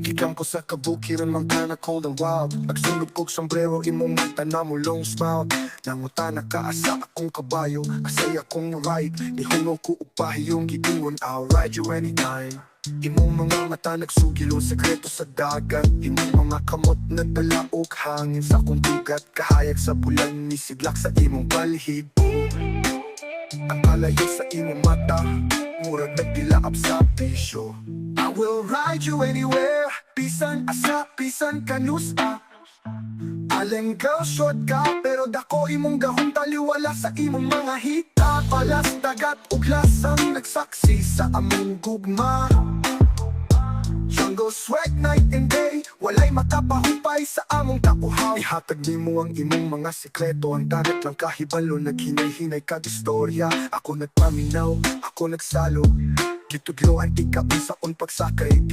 Ikan ko sa kabukiran mang kana cold and wild. Nagsunog kog sombrero imong tana mo long spout. Nanguta na kaasa akong kabayo, asay akong ride. Nihungo ko upahi yung gigingon, I'll ride you anytime. Imong mga mata nagsugilo, sekreto sa dagat. Imong mga kamot nagdalaok, hangin sa kong dugat. Kahayag sa bulan, nisidlak sa imong balhid. Ang kalayo sa imong mata, murag nagdilaap sa pisyo. I will ride you anywhere, bisan asa, bisan kanusa. Alenggaw short ka, pero dako imong gahong taliwala sa imong mga hita. Palas, dagat, ug lasang nagsaksi sa among gugma. Jungle sweat night and day, walay makapahupay sa among tapuhaw. Ihatag nimo ang imong mga sikreto, ang dagat lang kahibalo. Naghinay-hinay kag istorya, ako nagpaminaw, ako nagsalo. Gitudloan ikaw sa pagsakay.